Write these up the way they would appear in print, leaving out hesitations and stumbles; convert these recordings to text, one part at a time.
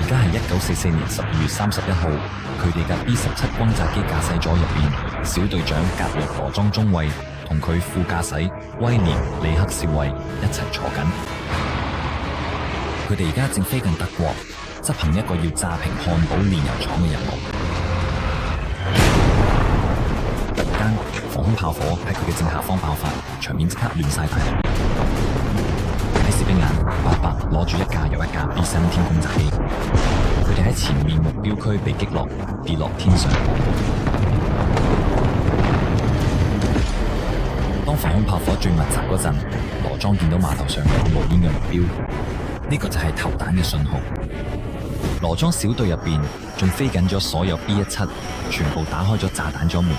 而家係1944年12月31號，佢哋嘅 B-17轟炸機駕駛座入邊，小隊長格雷羅莊中尉同佢副駕駛威廉里克少尉一齊坐緊。佢哋而家正飛近德國，執行一個要炸平漢堡煉油廠嘅任務。突然間，防空炮火喺佢嘅正下方爆發，場面即刻亂晒大龍。喺士兵眼，伯伯攞住一架又一架 B-17轟炸機，佢哋喺前面目標區被擊落，跌落天上。當防空炮火最密集嗰陣，羅莊見到碼頭上有冒煙嘅目標，呢個就係投彈嘅信號。羅莊小隊入邊仲飛緊咗所有 B-17，全部打開咗炸彈座門，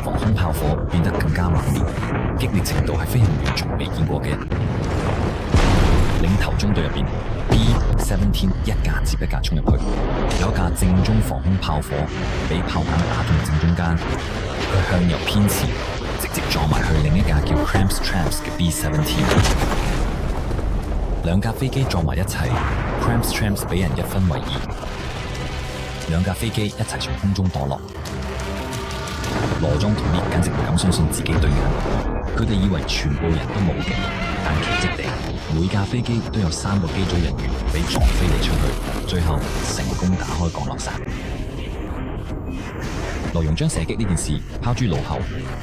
防空炮火變得更加猛烈，激烈程度係飛行員從未見過嘅。領頭中隊入邊 B-17一架接一架衝入去，有一架正中防空炮火，俾炮彈打中正中間，佢向右偏前，直接撞埋去另一架叫 Cramps Tramps 嘅 B-17。兩架飛機撞埋一齊 ，Cramps Tramps 俾人一分為二，兩架飛機一齊從空中墮落。羅莊同列簡直唔敢相信自己對眼，佢哋以為全部人都冇嘅，但奇蹟地，每架飛機都有3個機組人員被撞飛離出去，最後成功打開降落傘。羅容將射擊呢件事拋諸腦後，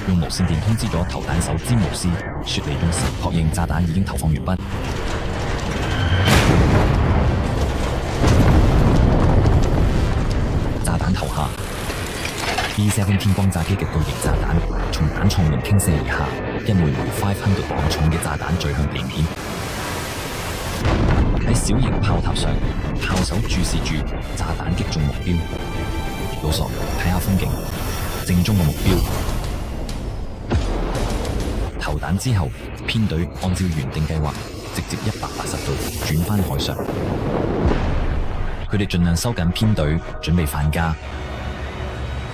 用無線電通知咗投彈手詹姆斯雪梨中士，確認炸彈已經投放完畢。炸彈投下 ，B-17轟炸機嘅巨型炸彈從彈倉門傾瀉而下，一枚枚500磅重嘅炸彈墜向地面。喺小型炮塔上，炮手注視住炸彈擊中目標。老傻，睇下風景，正中個目標。投彈之後，編隊按照原定計劃，直接180度轉返海上。佢哋盡量收緊編隊，準備返家。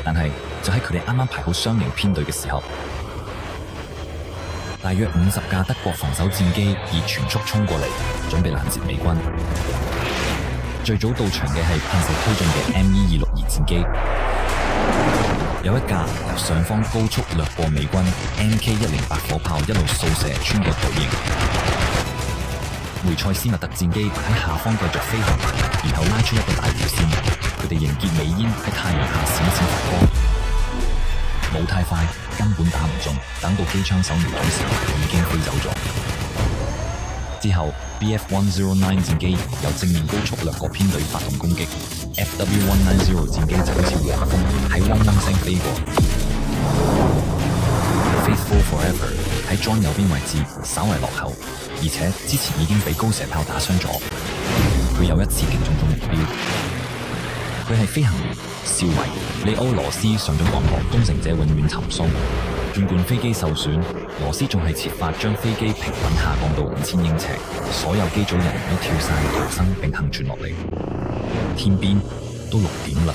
但係就喺佢哋啱啱排好雙營編隊嘅時候，大約50架德國防守戰機以全速衝過嚟，準備攔截美軍。最早到場嘅係噴射推進嘅 ME-262戰機，有一架由上方高速掠過美軍 MK-108火炮一路掃射穿嘅隊形。梅塞斯密特戰機喺下方繼續飛行，然後拉出一個大弧線，佢哋迎結美煙喺太陽下閃閃發光。冇太快，根本打唔中，等到機槍手瞄準時，已經飛走咗。之後 BF-109 戰機由正面高速掠過編隊發動攻擊， FW-190 戰機就好似黃蜂喺嗡嗡聲飛過。Faithful Forever 喺裝右邊位置稍為落後，而且之前已經被高射炮打傷咗。佢又一次擊中咗目標。佢係飛行員少尉利歐羅斯上咗岸後，東城者永遠沉鬆。儘管飛機受損，羅斯仲係設法將飛機平穩下降到5000英尺，所有機組人員都跳傘逃生並幸存落嚟。天邊都6點啦，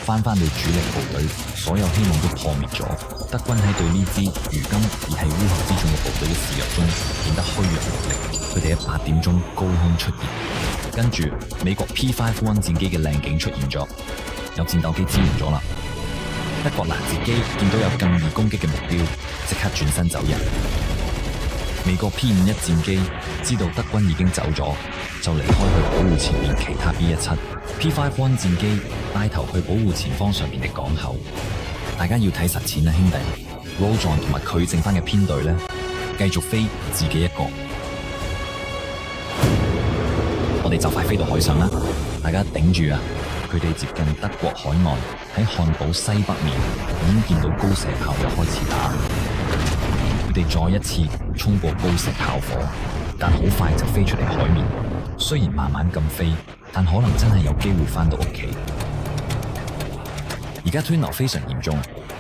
翻到主力部隊，所有希望都破滅咗。德軍喺對呢支如今已係烏合之眾嘅部隊嘅示弱中顯得虛弱無力。佢哋喺8點鐘高空出現，跟住美國 P-51 戰機嘅靚景出現咗，有戰鬥機支援咗啦。德國攔截機見到有更易攻擊嘅目標，即刻轉身走人。美國 P-51 戰機知道德軍已經走咗，就離開去保護前面其他 B-17。P-51 戰機帶頭去保護前方上面嘅港口。大家要睇實踐啊，兄弟 ！Rojon 同埋佢剩翻嘅編隊呢，繼續飛自己一個。我哋就快飛到海上啦，大家頂住啊！佢哋接近德國海岸，喺漢堡西北面已經見到高射炮又開始打。佢哋再一次衝過高射炮火，但好快就飛出嚟海面。雖然慢慢咁飛，但可能真係有機會返到屋企。而家湍流非常嚴重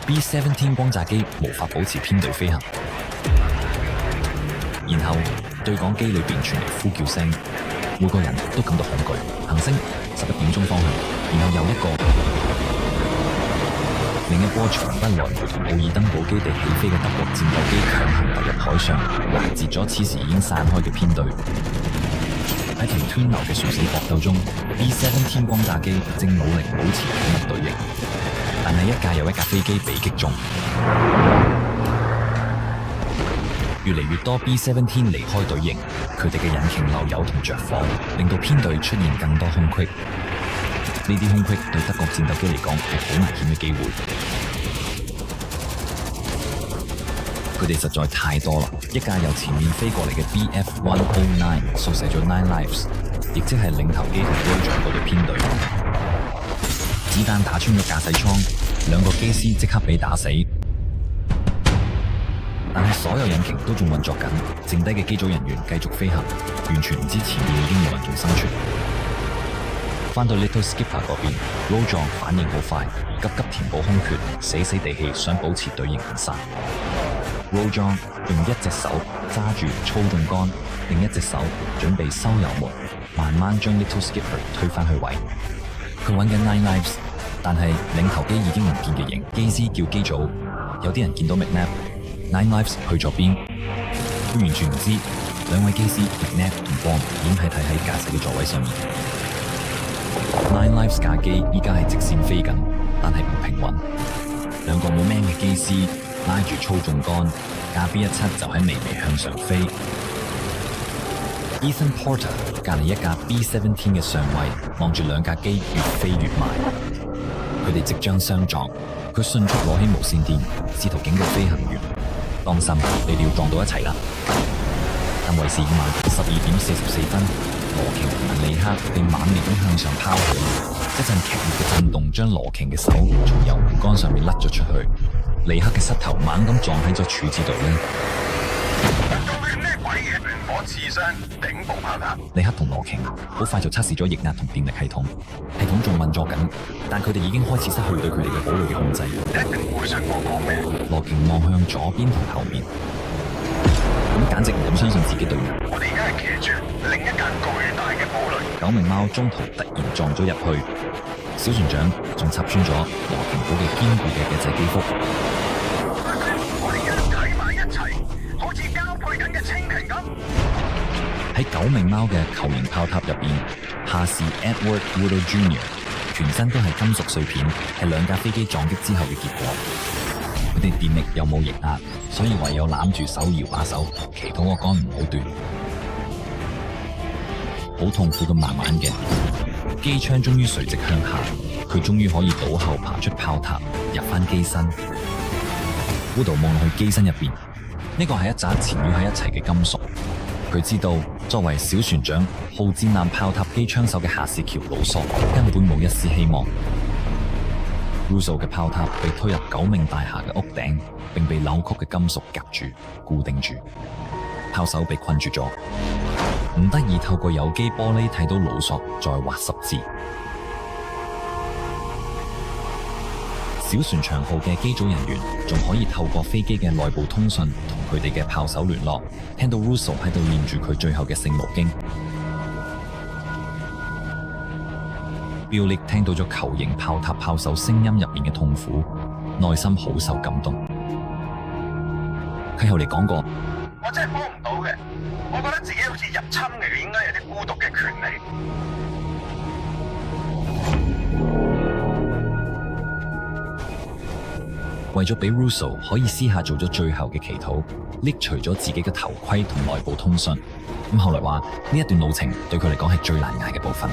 ，B-17轟炸機無法保持編隊飛行。然後對講機裏邊傳嚟呼叫聲。每個人都感到恐懼。行星11點鐘方向，然後又一個，另一波從不來回同奧爾登堡基地起飛嘅德國戰鬥機強行突入海上，攔截咗此時已經散開嘅編隊。喺條湍流嘅殊死搏鬥中 ，B-7 天光炸機正努力保持緊密隊形，但係一架又一架飛機被擊中。越嚟越多 B-17 離開隊形，佢哋嘅引擎漏油同着火，令到編隊出現更多空隙。呢啲空隙對德國戰鬥機嚟講係好危險嘅機會。佢哋實在太多啦！一架由前面飛過嚟嘅 BF-109 掃射咗 Nine Lives， 亦即係領頭機同 Roger 嗰隊編隊。子彈打穿咗駕駛艙，兩個機師即刻被打死。但係所有引擎都仲運作緊，剩低嘅機組人員繼續飛行，完全唔知前面已經冇人仲生存。返到 Little Skipper 嗰邊 ，Roger 反應好快，急急填補空缺，死死地氣想保持隊形唔散。Roger 用一隻手揸住操縱桿，另一隻手準備收油門，慢慢將 Little Skipper 推返去位。佢揾緊 Nine Lives， 但係領頭機已經唔見嘅形，機師叫機組，有啲人見到 McNabb。Nine Lives 去咗邊？佢完全唔知。兩位機師 McNabb 同 Bond 已經係睇喺駕駛嘅座位上面。Nine Lives 架機依家係直線飛緊，但係唔平穩。兩個冇 man 嘅機師拉住操縱桿，架 B-17就喺微微向上飛。Ethan Porter 隔離一架 B-17 嘅上尉望住兩架機越飛越埋，佢哋即將相撞。佢迅速攞起無線電，試圖警告飛行員：當心，你哋要撞到一齊啦！但為時已晚，12:44，羅瓊同埋利克被猛烈咁向上拋起，一陣劇烈嘅震動將羅瓊嘅手從油門桿上面甩咗出去，利克嘅膝頭猛咁撞喺咗柱子度呢。利克同羅瓊好快就測試咗液壓同電力系統仲運作緊，但佢哋已經開始失去對佢哋嘅堡壘嘅控制。一定會信我講咩？羅瓊望向左邊同後面，咁簡直唔敢相信自己隊友。我哋而家係騎住另一間巨大嘅堡壘。九名貓中途突然撞咗入去，小船長仲插穿咗羅瓊堡嘅堅固嘅一隻機腹。我哋一齊埋一齊，好似交配緊嘅蜻蜓咁。喺九名貓嘅球形炮塔入邊，下士 Edward Woodall Jr. 全身都係金屬碎片，係兩架飛機撞擊之後嘅結果。佢哋電力又冇液壓，所以唯有攬住手搖把手，祈禱個桿唔好斷。好痛苦咁慢慢嘅，機槍終於垂直向下，佢終於可以倒後爬出炮塔，入翻機身。Woodall望落去機身入邊，呢個係一紮纏繞喺一齊嘅金屬。佢知道作為小船長、號戰艦炮塔機槍手嘅夏士喬魯索根本冇一絲希望。Russo 嘅炮塔被推入9名大廈嘅屋頂，並被扭曲嘅金屬夾住、固定住。炮手被困住咗，唔得已透過有機玻璃睇到魯索在畫十字。小船長號嘅機組人員仲可以透過飛機嘅內部通訊同佢哋嘅炮手聯絡，聽到 Russo 喺度念住佢最後嘅聖母經。Billy 聽到咗球形炮塔炮手聲音入面嘅痛苦，內心好受感動。佢後嚟講過：我真係幫唔到嘅，我覺得自己好似入侵嘅，應該有啲孤獨嘅權利。為咗俾 Russo 可以私下做咗最後嘅祈禱，拎除咗自己嘅頭盔同內部通訊。咁後來話呢一段路程對佢嚟講係最難捱嘅部分。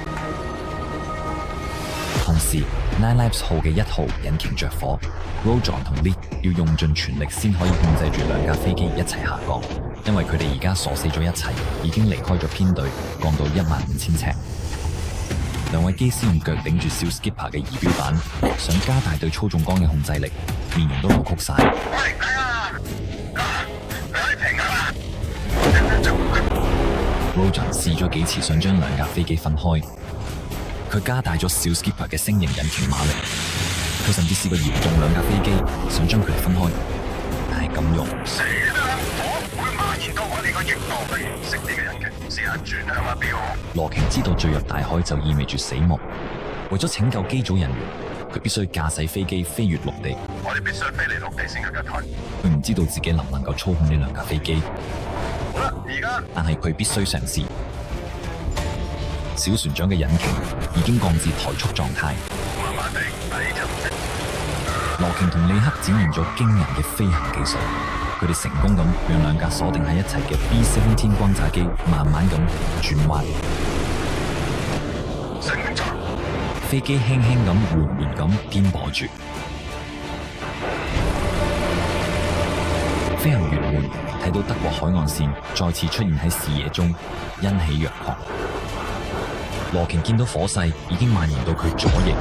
同時 Nine Lives 號嘅1號引擎着火 ，Roger 同 Lee 要用盡全力先可以控制住兩架飛機一齊下降，因為佢哋而家鎖死咗一齊，已經離開咗編隊，降到15000尺。兩位機師用腳頂住小 Skipper 嘅儀表板，想加大對操縱桿嘅控制力，面容都扭曲晒。喂，睇下，你可以停下啦。Roger 試咗幾次想將兩架飛機分開，佢加大咗小 Skipper 嘅星型引擎馬力，佢甚至試過搖動兩架飛機，想將佢哋分開，但係咁用。死啦！火會蔓延到我哋個翼度，不如熄你嘅引擎，試下轉向下俾我。羅瓊知道墜入大海就意味住死亡，為咗拯救機組人員，佢必須駕駛飛機飛越陸地。我哋必須飛離陸地先有得退。佢唔知道自己能唔能夠操控呢兩架飛機。好啦，而家，但係佢必須嘗試。小船長嘅引擎已經降至怠速狀態。羅瓊同利克展現咗驚人嘅飛行技術，佢哋成功咁讓兩架鎖定喺一齊嘅 B-17 轟炸機慢慢咁轉彎，飛機輕輕咁緩緩咁顛簸住，飛行員們睇到德國海岸線再次出現喺視野中，欣喜若狂。羅瓊見到火勢已經蔓延到佢左翼，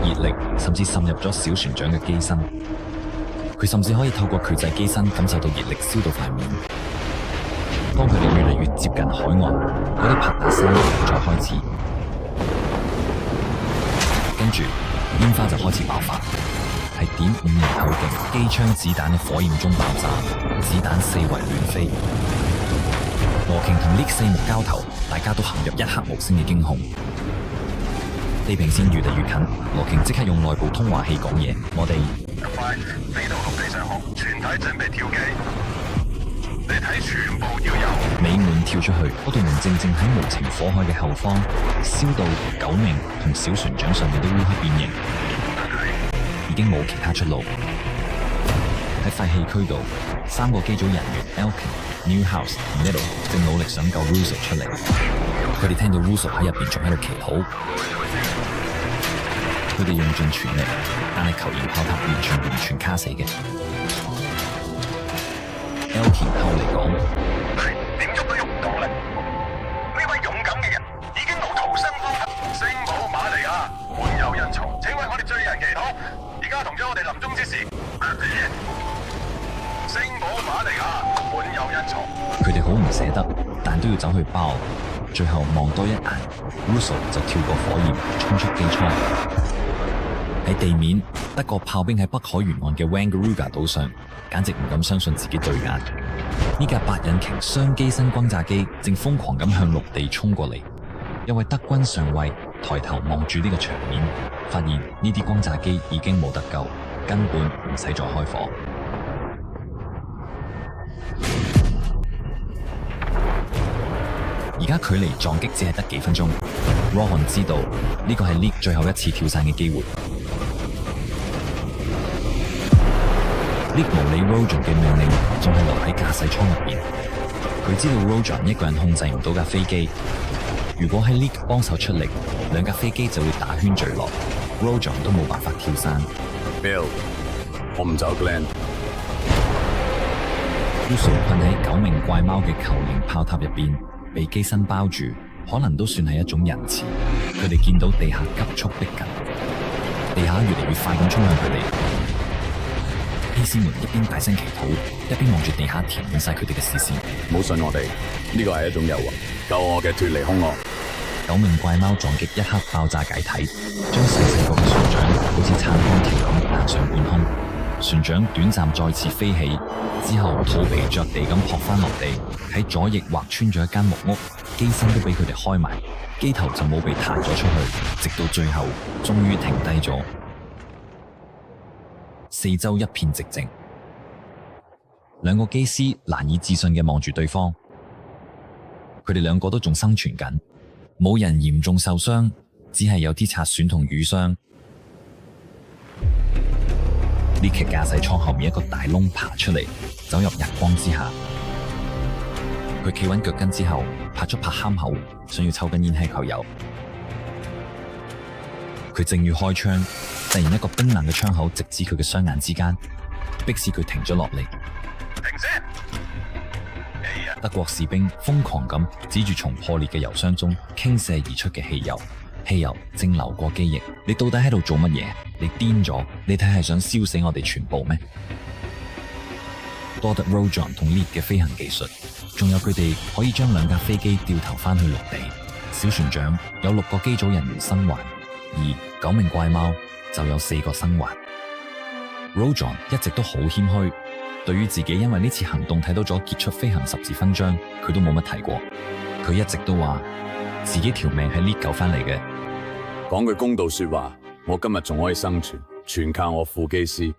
熱力甚至滲入咗小船長嘅機身，佢甚至可以透過佢製機身感受到熱力燒到塊面。當佢哋越嚟越接近海岸，嗰啲拍打聲再開始，跟住煙花就開始爆發，係.5年後嘅機槍子彈嘅火焰中爆炸，子彈四圍亂飛。羅瓊同呢四目交投，大家都陷入一刻無聲嘅驚恐。地平線越嚟越近，羅瓊即刻用內部通話器講嘢：我哋咁快飛到陸地上空，全體準備跳機。你睇，全部要有。美滿跳出去，嗰道門正正喺無情火海嘅後方，燒到9名同小船長上面都烏黑變形，已經冇其他出路。喺廢棄區度，3個機組人員 Elkin、Newhouse 同 Little 正努力想救 Russo 出嚟。佢哋聽到 Russo 喺入邊仲喺度祈禱，佢哋用盡全力，但係球形炮塔完全卡死嘅。Elkin 後嚟講：點喐都喐唔到咧！呢位勇敢嘅人已經冇逃生方法。聖母瑪利亞，滿有恩寵，請為我哋罪人祈禱。而家同咗我哋臨終之時。聖母瑪利亞，滿有恩寵。佢哋好唔捨得，但都要走去包。最後望多一眼 ，Russo 就跳過火焰，衝出機艙。喺地面，德國炮兵喺北海沿岸嘅 Wangaraga 島上，簡直唔敢相信自己對眼。呢架8引擎雙機身轟炸機正瘋狂咁向陸地衝過嚟。一位德軍上尉抬頭望住呢個場面，發現呢啲轟炸機已經冇得救，根本唔使再開火。而家距離撞擊只係得幾分鐘 ，Rohan 知道呢個係 Leak 最後一次跳傘嘅機會。Leak 無理 Rojan 嘅命令，仲係留喺駕駛艙入邊。佢知道 Rojan 一個人控制唔到架飛機，如果喺 Leak 幫手出力，兩架飛機就會打圈墜落 ，Rojan 都冇辦法跳傘。Bill， 我唔走 Glenn。Russo 困喺9名怪貓嘅球形炮塔入邊。被機身包住，可能都算係一種仁慈。佢哋見到地下急速逼近，地下越嚟越快咁衝向佢哋。機師們一邊大聲祈禱，一邊望住地下填滿晒佢哋嘅視線。唔好信我哋，呢個係一種誘惑，救我嘅脫離兇惡。9名怪貓撞擊一刻爆炸解體，將細細個嘅船長好似撐杆條咁彈上半空。船長短暫再次飛起，之後肚皮着地咁撲翻落地，喺左翼劃穿咗一間木屋，機身都俾佢哋開埋，機頭就冇被彈咗出去，直到最後終於停低咗。四周一片寂靜，兩個機師難以置信嘅望住對方，佢哋兩個都仲生存緊，冇人嚴重受傷，只係有啲擦損同瘀傷。呢劇駕駛艙後面一個大窿爬出嚟，走入日光之下。佢企穩腳跟之後，拍咗拍喊口，想要抽根煙氣口油。佢正要開槍，突然一個冰冷嘅槍口直指佢嘅雙眼之間，迫使佢停咗落嚟。停車！德國士兵瘋狂咁指住從破裂嘅油箱中傾瀉而出嘅汽油，汽油正流過機翼。你到底喺度做乜嘢？你癲咗？你睇係想燒死我哋全部咩？多得 Rojan 同 Leak 嘅飛行技術，仲有佢哋可以將兩架飛機掉頭翻去陸地。小船長有6個機組人員生還，而9名怪貓就有4個生還。Rojan 一直都好謙虛，對於自己因為呢次行動睇到咗傑出飛行10字勳章，佢都冇乜提過。佢一直都話自己條命係 Leak 救翻嚟嘅。講句公道說話，我今日仲可以生存，全靠我副機師。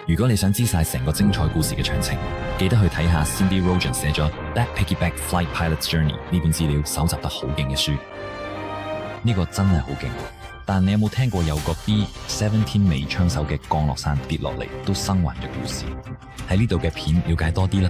如果你想知晒成個精彩故事嘅詳情，記得去睇下 Cindy Rojan 寫咗《That Piggyback Flight Pilot's Journey》呢本資料搜集得好勁嘅書。呢個真係好勁。但你有冇聽過有個 B-17 微槍手嘅降落傘跌落嚟都生還嘅故事？喺呢度嘅片了解多啲啦。